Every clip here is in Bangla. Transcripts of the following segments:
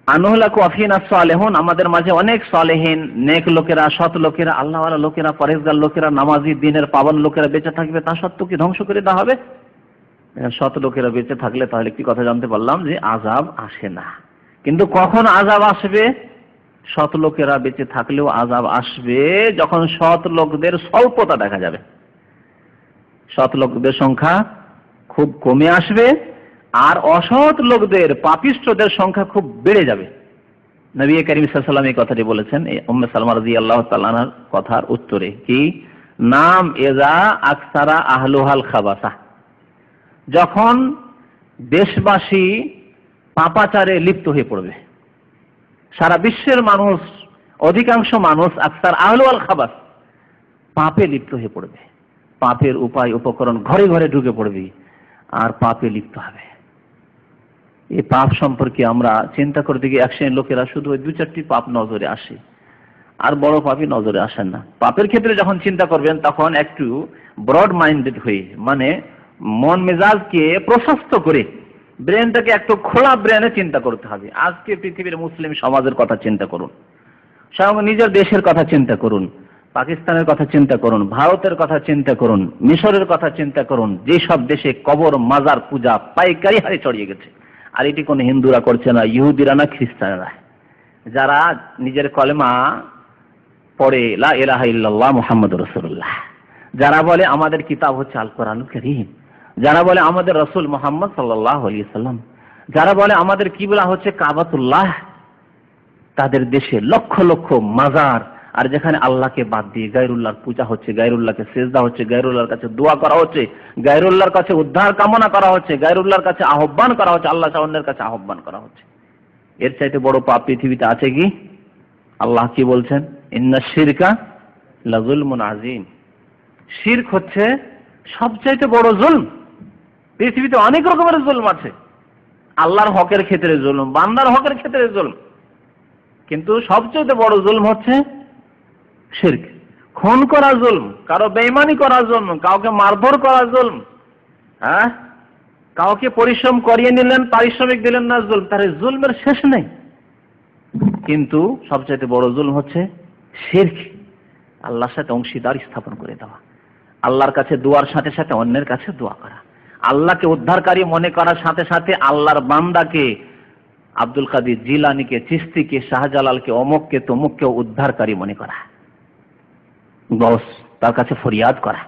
আনহুলাকু আফিনা সালেহুন, আমাদের মাঝে অনেক সালেহিন নেক লোকেরা, সৎ লোকেরা, আল্লাহওয়ালা লোকেরা, পরেজগার লোকেরা, নামাজি দিনের পাবন লোকেরা বেঁচে থাকবে, তা সত্ত্বেও কি ধ্বংস করে দেওয়া হবে? সৎ লোকেরা বেঁচে থাকলে তাহলে কি কথা জানতে পারলাম যে আযাব আসে না। কিন্তু কখন আযাব আসবে? সৎ লোকেরা বেঁচে থাকলেও আযাব আসবে যখন সৎ লোকদের স্বল্পতা দেখা যাবে, সৎ লোকদের সংখ্যা খুব কমে আসবে, আর অসৎ লোকদের, পাপিষ্ঠদের সংখ্যা খুব বেড়ে যাবে। নবী করিম সাল্লাল্লাহু আলাইহি ওয়াসাল্লাম এই কথাটি বলেছেন এই উম্মে সালমা রাদিয়াল্লাহু তাআলা আনহার কথার উত্তরে, কি নাম এজা আকসারা আহলুহাল খাবাসা, যখন দেশবাসী পাপাচারে লিপ্ত হয়ে পড়বে, সারা বিশ্বের মানুষ, অধিকাংশ মানুষ আকসার আহলুহাল খাবাস, পাপে লিপ্ত হয়ে পড়বে, পাপের উপায় উপকরণ ঘরে ঘরে ঢুকে পড়বে আর পাপে লিপ্ত হবে। এই পাপ সম্পর্কে আমরা চিন্তা করতে গিয়ে এক শ্রেণীর লোকেরা শুধু ওই 2-4টি পাপ নজরে আসে, আর বড় পাপই নজরে আসেন না। পাপের ক্ষেত্রে যখন চিন্তা করবেন তখন একটু ব্রড মাইন্ডেড হয়ে, মানে মন মেজাজকে প্রশস্ত করে, ব্রেনটাকে একটু খোলা ব্রেনে চিন্তা করতে হবে। আজকে পৃথিবীর মুসলিম সমাজের কথা চিন্তা করুন, সঙ্গে নিজের দেশের কথা চিন্তা করুন, পাকিস্তানের কথা চিন্তা করুন, ভারতের কথা চিন্তা করুন, মিশরের কথা চিন্তা করুন, যেসব দেশে কবর মাজার পূজা পাইকারি হারে ছড়িয়ে গেছে। আর এটি কোন হিন্দুরা করছে না, ইহুদিরা না খ্রিস্টানরা, যারা নিজের কলেমা পড়ে লা ইলাহা ইল্লাল্লাহ মুহাম্মাদুর রাসূলুল্লাহ, যারা বলে আমাদের কিতাব হচ্ছে আল কোরআনুল কারীম, যারা বলে আমাদের রাসূল মুহাম্মদ সাল্লাল্লাহু আলাইহি সাল্লাম, যারা বলে আমাদের কিবলা হচ্ছে কাবাতুল্লাহ, তাদের দেশে লক্ষ লক্ষ মাজার, আর যেখানে আল্লাহকে বাদ দিয়ে গায়রুল্লাহর পূজা হচ্ছে, গায়রুল্লাহকে সিজদা হচ্ছে, গায়রুল্লাহর কাছে দোয়া করা হচ্ছে, গায়রুল্লাহর কাছে উদ্ধার কামনা করা হচ্ছে, গায়রুল্লাহর কাছে আহ্বান করা হচ্ছে, আল্লাহ অন্যের কাছে আহ্বান করা হচ্ছে। এর চাইতে বড় পাপ পৃথিবীতে আছে কি? আল্লাহ কি বলছেন? ইন্না শিরকা লাযুলমুন আযীম, শিরক হচ্ছে সবচাইতে বড় জুলম। পৃথিবীতে অনেক রকমের জুলম আছে, আল্লাহর হকের ক্ষেত্রে জুলম, বান্দার হকের ক্ষেত্রে জুলম, কিন্তু সবচেয়ে বড় জুলম হচ্ছে শিরক। খুন করা জুলম, কারো বেঈমানি করা জুলম, কাউকে মারধর করা জুলম, হ্যাঁ, কাউকে পরিশ্রম করিয়ে নিলেন, পারিশ্রমিক দিলেন না, জুলম। তার জুলমের শেষ নেই। কিন্তু সবচেয়ে বড় জুলম হচ্ছে শিরক, আল্লাহর সাথে অংশীদার স্থাপন করে দেওয়া, আল্লাহর কাছে দোয়ার সাথে সাথে অন্যের কাছে দোয়া করা, আল্লাহকে উদ্ধারকারী মনে করার সাথে সাথে আল্লাহর বান্দাকে, আব্দুল কাদের জিলানীকে, চিশতিকে, শাহজালালকে, অমুককে তমুককে উদ্ধারকারী মনে করা, গৌস, তার কাছে ফরিয়াদ করা,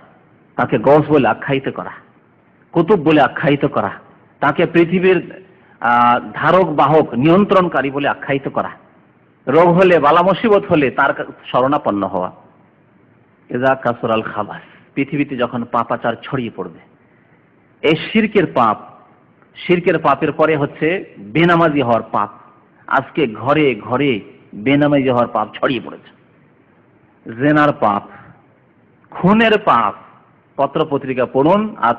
তাকে গৌস বলে আখ্যায়িত করা, কুতুব বলে আখ্যায়িত করা, তাকে পৃথিবীর ধারক বাহক নিয়ন্ত্রণকারী বলে আখ্যায়িত করা, রোগ হলে, বালা মুসিবত হলে তার শরণাপন্ন হওয়া। এজা কাসরাল খাবাস, পৃথিবীতে যখন পাপাচার ছড়িয়ে পড়বে, এই শিরকের পাপ, শিরকের পাপের পরে হচ্ছে বেনামাজি হওয়ার পাপ। আজকে ঘরে ঘরে বেনামাজি হওয়ার পাপ ছড়িয়ে পড়েছে, জেনার পাপ, খুনের পাপ। পত্র পত্রিকা পড়ুন, আর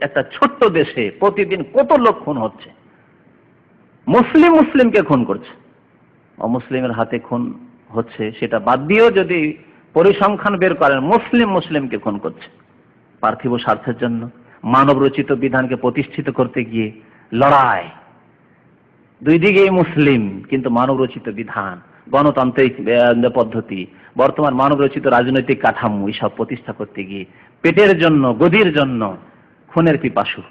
একটা ছোট্ট দেশে প্রতিদিন কত লোক খুন হচ্ছে, মুসলিম মুসলিমকে খুন করছে, অমুসলিমের হাতে খুন হচ্ছে, সেটা বাদ দিয়েও যদি পরিসংখ্যান বের করেন, মুসলিম মুসলিমকে খুন করছে পার্থিব স্বার্থের জন্য, মানব রচিত বিধানকে প্রতিষ্ঠিত করতে গিয়ে লড়াই। দুই দিকেই মুসলিম, কিন্তু মানব রচিত বিধান, গণতান্ত্রিক পদ্ধতি, বর্তমান মানব রচিত রাজনৈতিক কাঠামো, এসব প্রতিষ্ঠা করতে গিয়ে পেটের জন্য, গদির জন্য খুনের পিপাসু।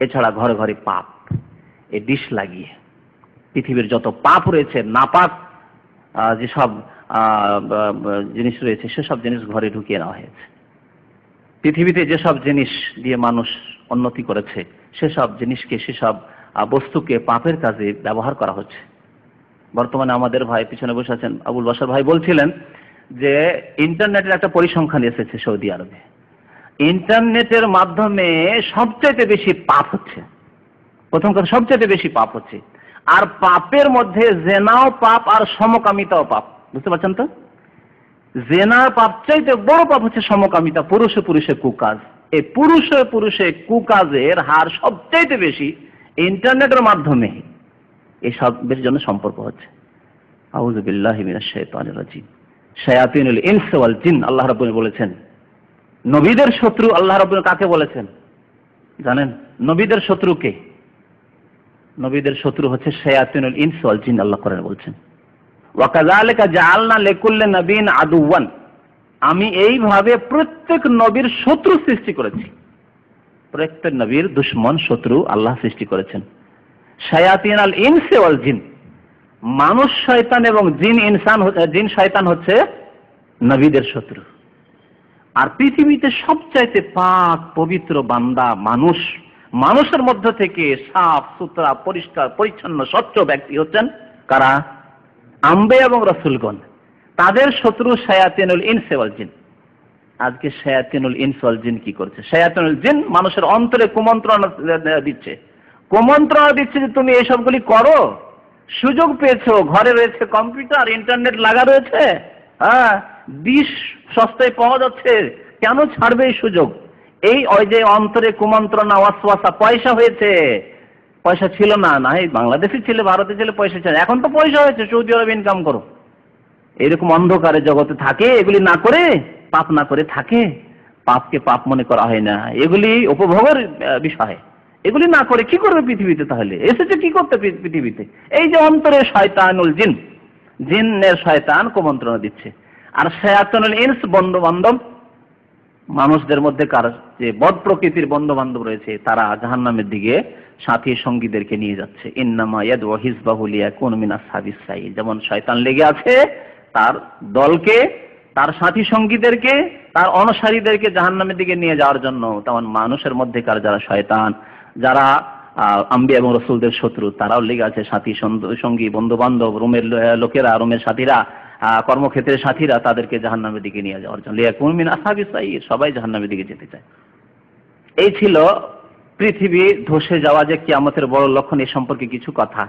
এছাড়া ঘরে ঘরে পাপ, এই ডিশ লাগিয়ে পৃথিবীর যত পাপ রয়েছে, নাপাক যেসব জিনিস রয়েছে, সেসব জিনিস ঘরে ঢুকিয়ে নেওয়া হয়েছে। পৃথিবীতে যেসব জিনিস দিয়ে মানুষ উন্নতি করেছে, সেসব জিনিসকে, সেসব বস্তুকে পাপের কাজে ব্যবহার করা হচ্ছে। বর্তমানে আমাদের ভাই পিছনে বসে আছেন আবুল বাশার ভাই, বলছিলেন যে ইন্টারনেটের একটা পরিসংখ্যান এসেছে সৌদি আরবে। ইন্টারনেটের মাধ্যমে সবচেয়ে বেশি পাপ হচ্ছে, প্রথম কথা সবচেয়ে বেশি পাপ হচ্ছে, আর পাপের মধ্যে জেনাও পাপ আর সমকামিতাও পাপ। বুঝতে পারছেন তো? জেনার পাপ চাইতে বড় পাপ হচ্ছে সমকামিতা, পুরুষে পুরুষে কুকাজ। এই পুরুষে পুরুষে কুকাজের হার সবচাইতে বেশি ইন্টারনেটের মাধ্যমে এসব বেশি জন্য সম্পর্ক হচ্ছে। আউযু বিল্লাহি মিনাশ শাইতানির রাজিম। শায়াতিনুল ইনস ওয়াল জিন, আল্লাহ রাব্বুল বলেছেন নবীদের শত্রু। আল্লাহ রাব্বুল কাকে বলেছেন জানেন? নবীদের শত্রুকে নবীদের শত্রু হচ্ছে শায়াতিনুল ইনস ওয়াল জিন, আল্লাহ কোরআনে বলছেন। ওয়া কাযালিকা জাআলনা লিকুল্লি নাবিয়্যিন আদুওয়ান, আমি এইভাবে প্রত্যেক নবীর শত্রু সৃষ্টি করেছি। প্রত্যেক নবীর দুশমন শত্রু আল্লাহ সৃষ্টি করেছেন। শায়াতিনুল ইনস ওয়াল জিন, মানুষ শয়তান এবং জিন শয়তান হচ্ছে নবীদের শত্রু। আর পৃথিবীতে সবচাইতে পাক পবিত্র বান্দা মানুষ, মানুষের মধ্য থেকে সাফ সুতরা পরিষ্কার পরিচ্ছন্ন স্বচ্ছ ব্যক্তি হচ্ছেন কারা? আম্বিয়া এবং রাসূলগণ। তাদের শত্রু শায়াতিনুল ইনস ওয়াল জিন। আজকে শায়াতিনুল ইনস ওয়াল জিন কি করছে? শায়াতিনুল জিন মানুষের অন্তরে কুমন্ত্রণা দিচ্ছে, যে তুমি এসবগুলি করো, সুযোগ পেয়েছো, ঘরে রয়েছে কম্পিউটার, ইন্টারনেট লাগা রয়েছে, হ্যাঁ, বিষ সস্তায় পাওয়া যাচ্ছে, কেন ছাড়বে এই সুযোগ? এই ওই যে অন্তরে কুমন্ত্রণা ওয়াসওয়াসা, পয়সা হয়েছে, পয়সা ছিল না, এই বাংলাদেশে ছিল, ভারতে ছিল, পয়সা ছিল, এখন তো পয়সা হয়েছে, সৌদি আরবে ইনকাম করো। এরকম অন্ধকারে জগতে থাকে, এগুলি না করে, পাপ না করে থাকে, পাপকে পাপ মনে করা হয় না, এগুলি উপভোগের বিষয়। এগুলি না করে কি করবে পৃথিবীতে? তাহলে এসেছে কি করতে পৃথিবীতে? এই যে অন্তরে শয়তানুল জিন, জিনের শয়তান কুমন্ত্রণা দিচ্ছে। আর শায়াতিনুল ইনস বন্ধু বান্ধব, মানুষদের মধ্যে কার যে বদ প্রকৃতির বন্ধু বান্ধব রয়েছে, তারা জাহান্নামের দিকে সাথী সঙ্গীদেরকে নিয়ে যাচ্ছে। ইন্নামা ইয়াদউ হিজবাহু লিয়াকুনু মিন আসহাবিস সাঈর, যেমন শয়তান লেগে আছে তার দলকে, তার সাথী সঙ্গীদেরকে, তার অনুসারীদেরকে জাহান্নামের দিকে নিয়ে যাওয়ার জন্য, তেমন মানুষের মধ্যেকার যারা শয়তান, যারা আম্বিয়া এবং রাসূলদের শত্রু, তারাও লেগে আছে সাথী সঙ্গী বন্ধু বান্ধব, রুমের লোকেরা, রুমের সাথীরা, কর্মক্ষেত্রের সাথীরা, তাদেরকে জাহান্নামের দিকে নিয়ে যাওয়ার জন্য। লিয়াকুনু মিন আসহাবিস সাঈর, সবাই জাহান্নামের দিকে যেতে চায়। এই ছিল পৃথিবী ধসে যাওয়া যে কিয়ামতের বড় লক্ষণ, এই সম্পর্কে কিছু কথা।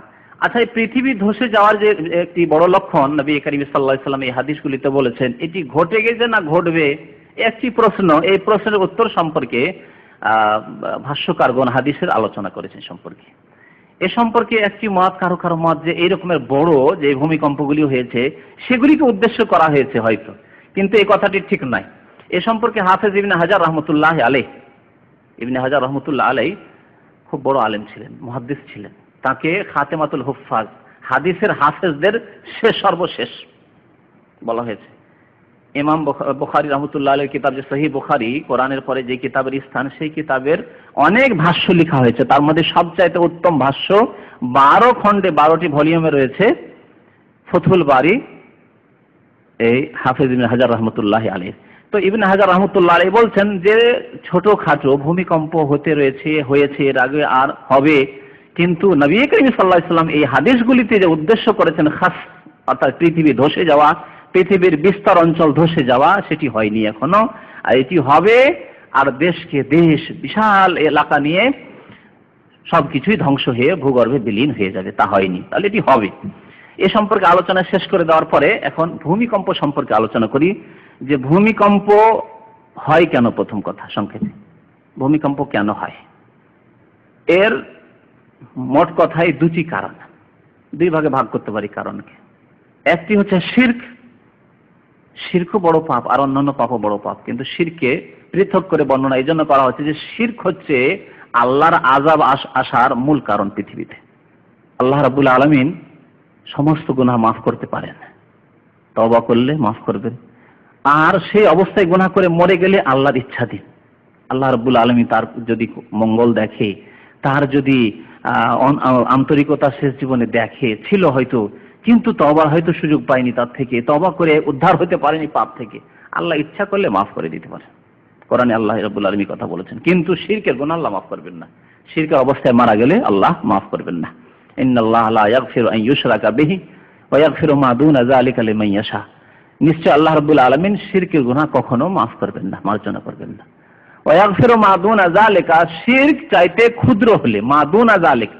আচ্ছা, এই পৃথিবী ধসে যাওয়ার যে একটি বড় লক্ষণ নবী করিম সাল্লাল্লাহু আলাইহি ওয়াসাল্লাম এই হাদিসগুলিতে বলেছেন, এটি ঘটে গেছে না ঘটবে, একটি প্রশ্ন। এই প্রশ্নের উত্তর সম্পর্কে ভাষ্যকারগণ হাদিসের আলোচনা করেছেন সম্পর্কে। এ সম্পর্কে একটি মত, কারো কারো মত যে এই রকমের বড় যে ভূমিকম্পগুলি হয়েছে সেগুলিকে উদ্দেশ্য করা হয়েছে হয়তো, কিন্তু এই কথাটি ঠিক নয়। এ সম্পর্কে হাফেজ ইবনে হাজার রহমতুল্লাহ আলাইহি খুব বড় আলেম ছিলেন, মুহাদ্দিস ছিলেন। তাকে খাতেমাতুল হুফাজ, হাদিসের হাফেজদের সর্বশেষ বলা হয়েছে। ইমাম বুখারী রাহমাতুল্লাহ আলাইহির কিতাব যে সহিহ বুখারী, কোরআনের পরে যে কিতাবের স্থান, সেই কিতাবের অনেক ভাষ্য লেখা হয়েছে। তার মধ্যে সবচাইতে উত্তম ভাষ্য 12 খণ্ডে 12টি ভলিউমে রয়েছে ফথুল বারী, এই হাফেজ ইবনে হাজার রহমতুল্লাহ আলাইহি। তো ইবনে হাজার রহমতুল্লাহ আলাইহি বলছেন যে ছোটখাটো ভূমিকম্প হয়েছে এর আগে আর হবে, কিন্তু নবী করিম সাল্লাল্লাহু আলাইহি ওয়াসাল্লাম এই হাদিসগুলিতে যে উদ্দেশ্য করেছেন খাস, অর্থাৎ পৃথিবী ধসে যাওয়া, পৃথিবীর বিস্তার অঞ্চল ধসে যাওয়া, সেটি হয়নি এখনো, আর এটি হবে। আর দেশকে দেশ, বিশাল এলাকা নিয়ে সবকিছুই ধ্বংস হয়ে ভূগর্ভে বিলীন হয়ে যাবে, তা হয়নি, তাহলে এটি হবে। এ সম্পর্কে আলোচনা শেষ করে দেওয়ার পরে এখন ভূমিকম্প সম্পর্কে আলোচনা করি, যে ভূমিকম্প হয় কেন। প্রথম কথা সংক্ষেপে, ভূমিকম্প কেন হয়? এর মোট কথায় দুটি কারণ, দুই ভাগে ভাগ করতে পারি কারণকে। একটি হচ্ছে শিরক, শিরকও বড় পাপ আর অন্যান্য পাপও বড় পাপ, কিন্তু শিরকে পৃথক করে বর্ণনা এই জন্য করা হচ্ছে যে শিরক হচ্ছে আল্লাহর আযাব আসার মূল কারণ পৃথিবীতে। আল্লাহ রাব্বুল আলামিন সমস্ত গুনাহ মাফ করতে পারেন, তওবা করলে মাফ করবেন, আর সেই অবস্থায় গুনাহ করে মরে গেলে আল্লাহর ইচ্ছাধীন। আল্লাহ রাব্বুল আলামিন তার যদি মঙ্গল দেখে, তার যদি আন্তরিকতা শেষ জীবনে দেখে, ছিল হয়তো, কিন্তু তওবার হয়তো সুযোগ পায়নি, তার থেকে তওবা করে উদ্ধার হতে পারেনি পাপ থেকে, আল্লাহ ইচ্ছা করলে মাফ করে দিতে পারেন। কোরআনে আল্লাহ রাব্বুল আলামিন কথা বলেছেন। কিন্তু শিরকের গুনাহ আল্লাহ মাফ করবেন না, শিরকের অবস্থায় মারা গেলে আল্লাহ মাফ করবেন না। ইন্নাল্লাহা লা ইয়াগফিরু আন ইউশরাকা বিহি ওয়া ইয়াগফিরু মা দুনা যালিকা লিমান ইয়াশা। নিশ্চয় আল্লাহ রাব্বুল আলামিন শিরকের গুনাহ কখনো মাফ করবেন না, মার্জনা করবেন না। ওয়া ইয়াগফিরু মা দুনা যালিকা, শিরক চাইতে ক্ষুদ্র হলে, মা দুনা যালিক,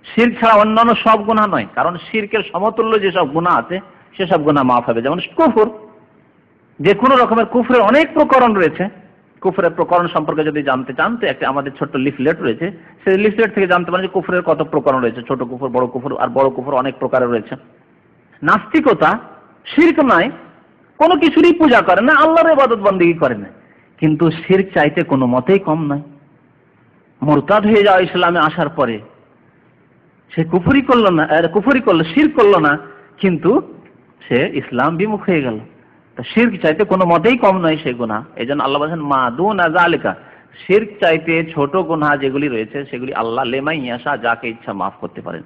শিরক ছাড়া অন্যান্য সব গুনাহ নয়, কারণ শিরকের সমতুল্য যেসব গুনাহ আছে সেসব গুনাহ মাফ হবে। যেমন কুফর, যে কোনো রকমের কুফরের অনেক প্রকরণ রয়েছে। কুফরের প্রকরণ সম্পর্কে যদি জানতে চান তো একটা আমাদের ছোট্ট লিফলেট রয়েছে, সেই লিফলেট থেকে জানতে পারেন যে কুফরের কত প্রকরণ রয়েছে, ছোট কুফর, বড় কুফর, আর বড় কুফর অনেক প্রকারের রয়েছে। নাস্তিকতা, শিরক নয়, কোনো কিছুরই পূজা করে না, আল্লাহর ইবাদত বন্দেগী করে না, কিন্তু শিরক চাইতে কোনো মতেই কম নয়। মুরতাদ হয়ে যাওয়া ইসলামে আসার পরে সে কুফরি করলো না, কুফরি করলো, শিরক করলো না, কিন্তু সে ইসলাম বিমুখ হয়ে গেল। তা শিরক চাইতে কোনো মতেই কম নয় সেই গুনাহ। এই জন্য আল্লাহ বলেছেন মা দুনা যালিকা, শিরক চাইতে ছোট গুনাহ যেগুলি রয়েছে সেগুলি আল্লাহ লেমাই ইয়াশা, যাকে ইচ্ছা মাফ করতে পারেন।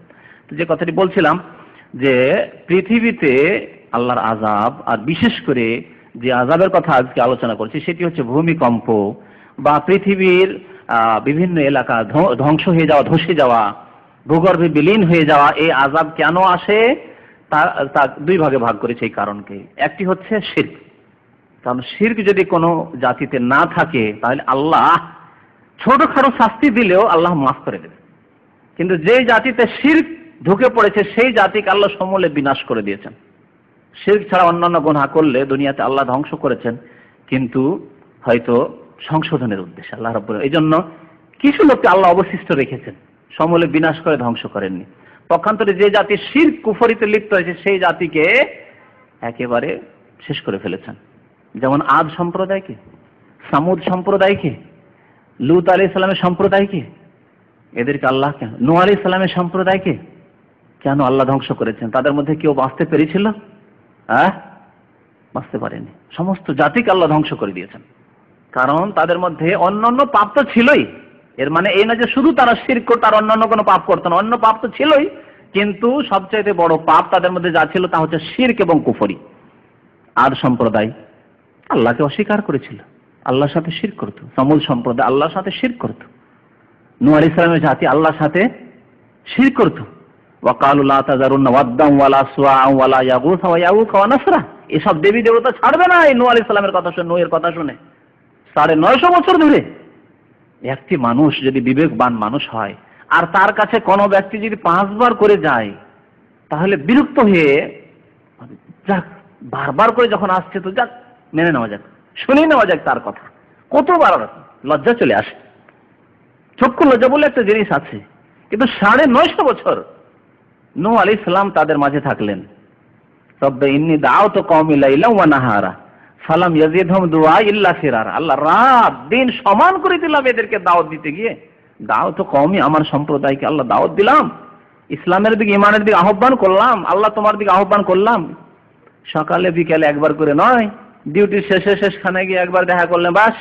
তো যে কথাটি বলছিলাম যে পৃথিবীতে আল্লাহর আযাব, আর বিশেষ করে যে আযাবের কথা আজকে আলোচনা করছি সেটি হচ্ছে ভূমিকম্প বা পৃথিবীর বিভিন্ন এলাকা ধ্বংস হয়ে যাওয়া, ধসে যাওয়া, ভূগর্ভে বিলীন হয়ে যাওয়া। এই আযাব কেন আসে তা দুই ভাগে ভাগ করেছে এই কারণকে। একটি হচ্ছে শিরক, কারণ শিরক যদি কোনো জাতিতে না থাকে তাহলে আল্লাহ ছোটখাটো শাস্তি দিলেও আল্লাহ মাফ করে দেবে। কিন্তু যে জাতিতে শিরক ঢুকে পড়েছে সেই জাতিকে আল্লাহ সমূলে বিনাশ করে দিয়েছেন। শিরক ছাড়া অন্যান্য গুনাহ করলে দুনিয়াতে আল্লাহ ধ্বংস করেছেন, কিন্তু হয়তো সংশোধনের উদ্দেশ্যে আল্লাহ রাব্বুল, এই জন্য কিছু লোককে আল্লাহ অবশিষ্ট রেখেছেন, সমূলে বিনাশ করে ধ্বংস করেননি। পক্ষান্তরে যে জাতি শিরক কুফরিতে লিপ্ত হয়েছে সেই জাতিকে একেবারে শেষ করে ফেলেছেন। যেমন আদ সম্প্রদায়কে, সামুদ সম্প্রদায়কে, লূত আলাইহিস সালামের সম্প্রদায়কে, এদেরকে আল্লাহ কেন, নূহ আলাইহিস সালামের সম্প্রদায়কে কেন আল্লাহ ধ্বংস করেছেন? তাদের মধ্যে কেউ বাঁচতে পেরেছিল? বাঁচতে পারেনি। সমস্ত জাতিকে আল্লাহ ধ্বংস করে দিয়েছেন, কারণ তাদের মধ্যে অন্যান্য পাপ তো ছিলই। এর মানে এই না যে শুধু তারা শিরক করত আর অন্যান্য কোনো পাপ করত না, অন্য পাপ তো ছিলই, কিন্তু সবচাইতে বড় পাপ তাদের মধ্যে যা ছিল তা হচ্ছে শিরক এবং কুফরি। আদ সম্প্রদায় আল্লাহকে অস্বীকার করেছিল, আল্লাহর সাথে শিরক করত। সামুদ সম্প্রদায় আল্লাহর সাথে শিরক করত। নূহ আলাইহিস সালামের জাতি আল্লাহর সাথে শিরক করত। ওয়াকালু লা তাযারুন্না ওয়াদ্দাম ওয়ালা সুআআ ওয়ালা ইয়াগুস ওয়া ইয়াউক ওয়া নাসরা, এসব দেবী দেবতা ছাড়বে না। এই নূহ আলাইহিস সালামের কথা শুনে, নূহের কথা শুনে 950 বছর ধরে একটি মানুষ যদি বিবেকবান মানুষ হয় আর তার কাছে কোনো ব্যক্তি যদি 5 বার করে যায় তাহলে বিরক্ত হয়ে যাক, বারবার করে যখন আসছে তো যাক মেনে নেওয়া যাক, শুনেই নেওয়া যাক তার কথা। কতবার লজ্জা চলে আসে, চক্ষু লজ্জা বলে একটা জিনিস আছে। কিন্তু 950 বছর নূহ আলাইহিস সালাম তাদের মাঝে থাকলেন। রব্বে ইন্নী দাউতু কওমি লাইলান ওয়া নাহারা ফালাম ইয়াজিদহুম দুআই ইল্লা ফিরারা। আল্লাহ রাত দিন সমান করে দিলাম এদেরকে দাওয়াত দিতে গিয়ে। দাওয়াত কওমি, আমার সম্প্রদায়কে আল্লাহ দাওয়াত দিলাম, ইসলামের দিকে, ইমানের দিকে আহ্বান করলাম, আল্লাহ তোমার দিকে আহ্বান করলাম। সকালে বিকেলে একবার করে নয়, ডিউটির শেষখানে গিয়ে একবার দেখা করলেন বাস,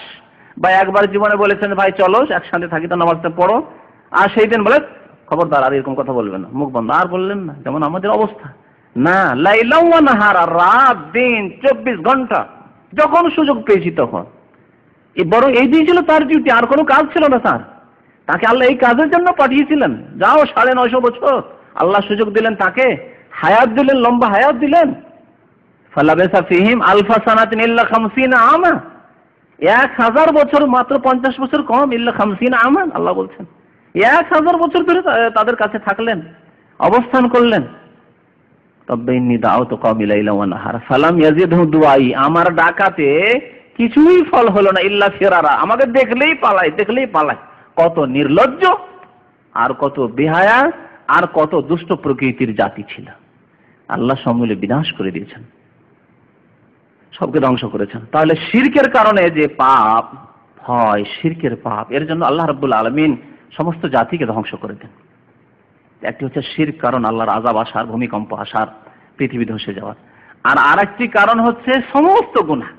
বা একবার জীবনে বলেছেন ভাই চলো একসাথে থাকি তো নামাজটা পড়ো, আর সেই দিন বলে খবরদার আর এরকম কথা বলবেন না, মুখ বন্ধ, আর বললেন না। যেমন আমাদের অবস্থা না, লাইলান ওয়া নাহারা, রাত দিন 24 ঘন্টা, যখন সুযোগ পেয়েছি তখন। বরং এই দিন ছিল তার ডিউটি, আর কোনো কাজ ছিল না তার। তাকে আল্লাহ এই কাজের জন্য পাঠিয়েছিলেন। যাও 950 বছর আল্লাহ সুযোগ দিলেন, তাকে হায়াত দিলেন, লম্বা হায়াত দিলেন। ফালাবিসা ফিহিম আলফা সানাতিন ইল্লা 50 আমা, 1000 বছর, মাত্র 50 বছর কম, ইল্লা 50 আমান, আল্লাহ বলছেন 1000 বছর ধরে তাদের কাছে থাকলেন, অবস্থান করলেন। তবে ইন্নী দাউতু কওমি লাইলান ওয়া নাহারা ফালাম ইয়াজিদহুম দুআই, আমার ডাকাতে কিছুই ফল হলো না, ইল্লা ফিরারা, আমাকে দেখলেই পালায়, দেখলেই পালায়। কত নির্লজ্জ আর কত বেহায়া আর কত দুষ্ট প্রকৃতির জাতি ছিল। আল্লাহ সমূলে বিনাশ করে দিয়েছেন, সবকে ধ্বংস করেছেন। তাহলে শিরকের কারণে যে পাপ হয়, শিরকের পাপ, এর জন্য আল্লাহ রাব্বুল আলামিন সমস্ত জাতিকে ধ্বংস করে দেন। একটি হচ্ছে শিরক, কারণ আল্লাহর আযাব আসার, ভূমিকম্প আসার, পৃথিবী ধসে যাওয়ার। আর আরেকটি কারণ হচ্ছে সমস্ত গুনাহ।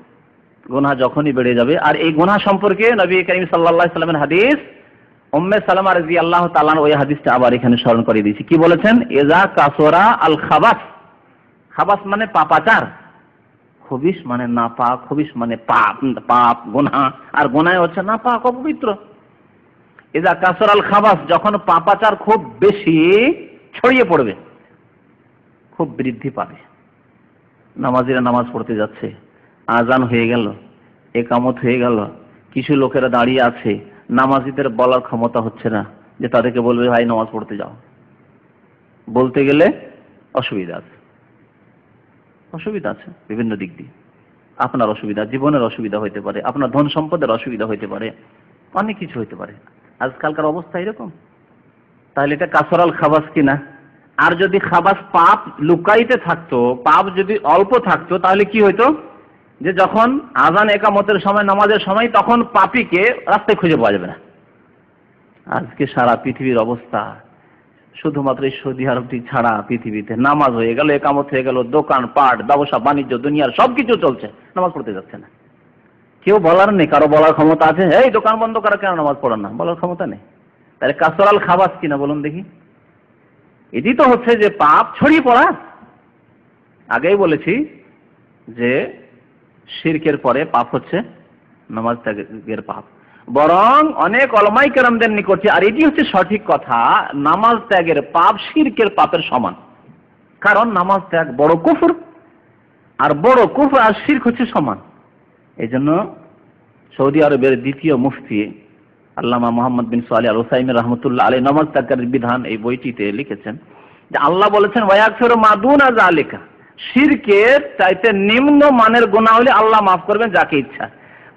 গুনাহ যখনই বেড়ে যাবে, আর এই গুনাহ সম্পর্কে নবী করিম সাল্লাল্লাহু আলাইহি ওয়াসাল্লামের হাদিস, উম্মে সালামা রাদিয়াল্লাহু তাআলা ওই হাদিসটা আবার এখানে স্মরণ করে দিয়েছি। কি বলেছেন? ইযা কাসরা আল খাবাস, খাবাস মানে পাপাচার, খবিস মানে নাপাক, খবিস মানে পাপ, পাপ গুনাহ, আর গুনাহ হচ্ছে নাপাক, অপবিত্র। ইযা কাসরা আল খাবাস, যখন পাপাচার খুব বেশি ছড়িয়ে পড়বে, খুব বৃদ্ধি পাবে। নামাজিরা নামাজ পড়তে যাচ্ছে, আজান হয়ে গেল, একামত হয়ে গেল, কিছু লোকেরা দাঁড়িয়ে আছে, নামাজিদের বলার ক্ষমতা হচ্ছে না যে তাদেরকে বলবে ভাই নামাজ পড়তে যাও। বলতে গেলে অসুবিধা আছে, অসুবিধা আছে বিভিন্ন দিক দিয়ে। আপনার অসুবিধা, জীবনের অসুবিধা হইতে পারে, আপনার ধন সম্পদের অসুবিধা হইতে পারে, অনেক কিছু হইতে পারে। আজকালকার অবস্থা এরকম। তাহলে এটা কাসরাল খাবাস কিনা? আর যদি খাবাস পাপ লুকাইতে থাকতো, পাপ যদি অল্প থাকতো, তাহলে কি হইতো? যে যখন আজান একামতের সময়, নামাজের সময়, তখন পাপীকে রাস্তায় খুঁজে পাওয়া যাবে না। আজকে সারা পৃথিবীর অবস্থা, শুধুমাত্র এই সৌদি আরবটি ছাড়া পৃথিবীতে নামাজ হয়ে গেল, একামত হয়ে গেল, দোকান পাট, ব্যবসা বাণিজ্য, দুনিয়ার সবকিছু চলছে, নামাজ পড়তে যাচ্ছে না। কেউ বলার নেই, কারো বলার ক্ষমতা আছে এই দোকান বন্ধ করা, কেন নামাজ পড়েন না, বলার ক্ষমতা নেই। তাহলে কাসরাল খাবাস কিনা বলুন দেখি? এটি তো হচ্ছে যে পাপ ছড়িয়ে পড়া। আগেই বলেছি যে শিরকের পরে পাপ হচ্ছে নামাজ ত্যাগের পাপ। বরং অনেক উলামায়ে কেরামদের নিকটে, আর এটি হচ্ছে সঠিক কথা, নামাজ ত্যাগের পাপ শিরকের পাপের সমান। কারণ নামাজ ত্যাগ বড় কুফর, আর বড় কুফর আর শিরক হচ্ছে সমান। এই জন্য সৌদি আরবের দ্বিতীয় মুফতি আল্লামা মুহাম্মদ বিন সালেহ আল উসাইমিন রাহমাতুল্লাহ আলাইহি নামাজ ত্যাগের বিধান এই বইটিতে লিখেছেন যে আল্লাহ বলেছেন ওয়ায়াগফিরু মা দুনা যালিকা, শিরকের চাইতে নিম্ন মানের গুনাহ হলে আল্লাহ মাফ করবেন যাকে ইচ্ছা।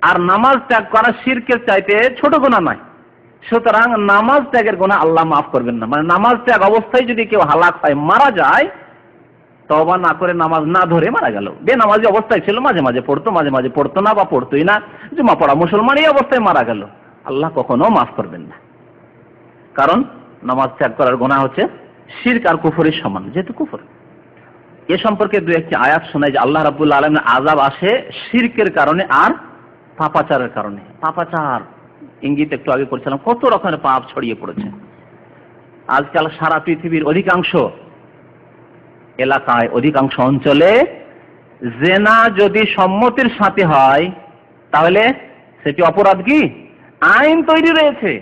আর নামাজ ত্যাগ করা শিরকের চাইতে ছোট গুনাহ নয়, সুতরাং নামাজ ত্যাগের গুনাহ আল্লাহ মাফ করবেন না। মানে নামাজ ত্যাগ অবস্থায় যদি কেউ হালাক হয়, মারা যায়, তওবা না করে নামাজ না ধরে মারা গেল, বেনামাজি অবস্থায় ছিল, মাঝে মাঝে পড়তো, মাঝে মাঝে পড়তো না বা পড়তোই না, জুমা পড়া মুসলমান, এই অবস্থায় মারা গেল, আল্লাহ কখনো মাফ করবেন না। কারণ নামাজ ত্যাগ করার গুনাহ হচ্ছে শিরক আর কুফরের সমান, যেহেতু কুফর। এ সম্পর্কে দু একটি আয়াত শোনায় যে আল্লাহ রাব্বুল আলামিনের আযাব আসে শিরকের কারণে আর পাপাচারের কারণে। পাপাচার ইঙ্গিত একটু আগে করছিলাম, কত রকমের পাপ ছড়িয়ে পড়েছে। আজকাল সারা পৃথিবীর অধিকাংশ এলাকায়, অধিকাংশ অঞ্চলে জেনা যদি সম্মতির সাথে হয় তাহলে সেটি অপরাধ কি? আইন তৈরি রয়েছে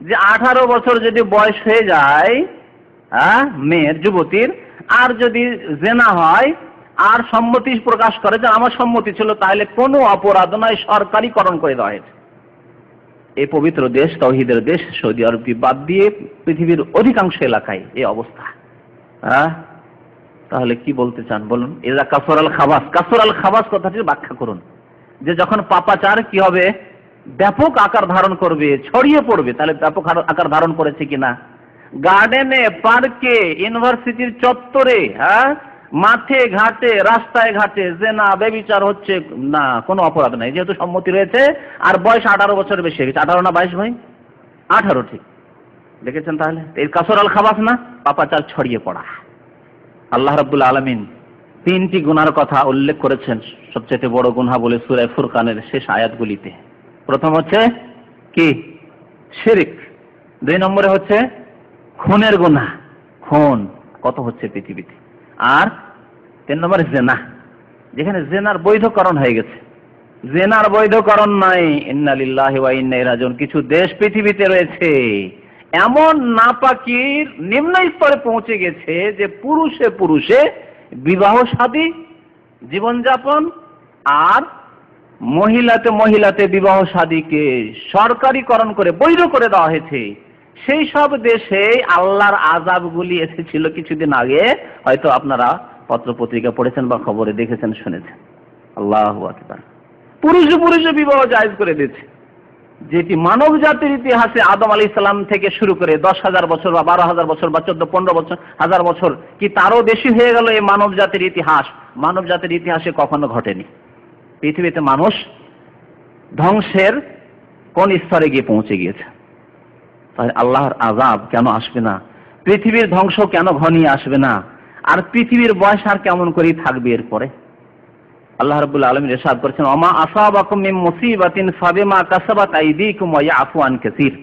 যে 18 বছর যদি বয়স হয়ে যায় মেয়ের, যুবতীর, আর যদি জেনা হয় আর সম্মতি প্রকাশ করে যে আমার সম্মতি ছিল, তাহলে কোনো অপরাধ নয়, সরকারিকরণ করে দেওয়া হয়েছে। এই পবিত্র দেশ, তাওহীদের দেশ সৌদি আরবকে বাদ দিয়ে পৃথিবীর অধিকাংশ এলাকায় এই অবস্থা। তাহলে কি বলতে চান বলুন? এরা কাসরাল খাবাস, কাসরাল খাবাস কথাটির ব্যাখ্যা করুন। যে যখন পাপাচার কি হবে? ব্যাপক আকার ধারণ করবে, ছড়িয়ে পড়বে। তাহলে ব্যাপক আকার ধারণ করেছে কিনা? গার্ডেনে, পার্কে, ইউনিভার্সিটির চত্বরে, মাঠে ঘাটে, রাস্তায় ঘাটে জেনা ব্যভিচার হচ্ছে না, কোনো অপরাধ নাই, যেহেতু সম্মতি রয়েছে আর বয়স 18 বছর বেশি হয়ে গেছে। 18 না 22 ভাই? 18, ঠিক দেখেছেন? তাহলে এই কাসরাল খাবাস না, পাপাচার ছড়িয়ে পড়া। আল্লাহ রাব্বুল আলামিন 3টি গুনার কথা উল্লেখ করেছেন সবচেয়ে বড় গুনাহ বলে সূরা ফুরকানের শেষ আয়াতগুলিতে। প্রথম হচ্ছে কি? শিরক। 2 নম্বরে হচ্ছে খুনের গুনাহ, খুন কত হচ্ছে পৃথিবীতে। আর 3 নম্বরে জেনা, যেখানে জেনার বৈধকরণ হয়ে গেছে। জেনার বৈধকরণ নাই, ইন্না লিল্লাহি ওয়া ইন্না ইলাইহি রাজিউন। কিছু দেশ পৃথিবীতে রয়েছে এমন নাপাকির নিম্ন স্তরে পৌঁছে গেছে যে পুরুষে পুরুষে বিবাহ শাদী জীবনযাপন আর মহিলাতে মহিলাতে বিবাহ শাদীকে সরকারিকরণ করে বৈধ করে দেওয়া হয়েছে। সেই সব দেশে আল্লাহর আযাবগুলি এসেছিল কিছুদিন আগে, হয়তো আপনারা পত্র পত্রিকা পড়েছেন বা খবরে দেখেছেন, শুনেছেন। আল্লাহু আকবার। পুরুষে পুরুষে বিবাহ জায়েজ করে দিয়েছে, যেটি মানব জাতির ইতিহাসে আদম আলাইহিস সালাম থেকে শুরু করে 10,000 বছর বা 12,000 বছর বা 14-15 বছর, 1000 বছর কি তারও বেশি হয়ে গেল, এই মানব জাতির ইতিহাস, মানব জাতির ইতিহাসে কখনো ঘটেনি। পৃথিবীতে মানুষ ধ্বংসের কোন স্তরে গিয়ে পৌঁছে গিয়েছে। তাহলে আল্লাহর আযাব কেন আসবে না? পৃথিবীর ধ্বংস কেন ঘনিয়ে আসবে না? আর পৃথিবীর বয়স আর কেমন করেই থাকবে এরপরে? আল্লাহ রাব্বুল আলামিন ইরশাদ করেছেন, ওমা আসাবাকুম মিন মুসিবাতিন ফাবিমা কাসাবাত আইদিকুম ওয়া ইয়াফু আন কাসীর।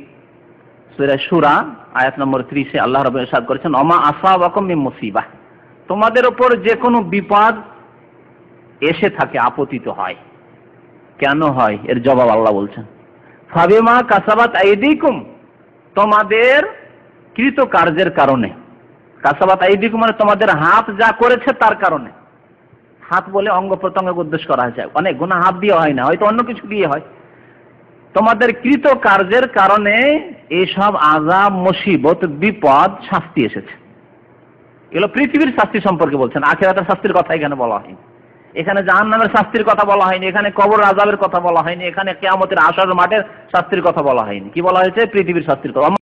সূরা সূরা আয়াত নম্বর 30 এ আল্লাহ রাব্বুল ইরশাদ করেছেন, ওমা আসাবাকুম মিন মুসিবা, তোমাদের উপর যে কোনো বিপদ এসে থাকে, আপতিত হয়, কেন হয়? এর জবাব আল্লাহ বলছেন, ফাবিমা কাসাবাত আইদিকুম, তোমাদের কৃত কার্যের কারণে। কাসাবাত আইদিকুম মানে তোমাদের হাত যা করেছে তার কারণে। হাত বলে অঙ্গ প্রত্যঙ্গকে উদ্দেশ্য করা হয়েছে। অনেক গুনাহ হাত দিয়ে হয় না, হয়তো অন্য কিছু দিয়ে হয়। তোমাদের কৃত কার্যের কারণে এইসব আযাব, মুসিবত, বিপদ, শাস্তি এসেছে। এগুলো পৃথিবীর শাস্তি সম্পর্কে বলছেন, আখিরাতের শাস্তির কথা এখানে বলা হয়নি। এখানে জাহান্নামের শাস্তির কথা বলা হয়নি, এখানে কবর আযাবের কথা বলা হয়নি, এখানে কিয়ামতের হাশরের মাঠের শাস্তির কথা বলা হয়নি। কি বলা হয়েছে? পৃথিবীর শাস্তির কথা।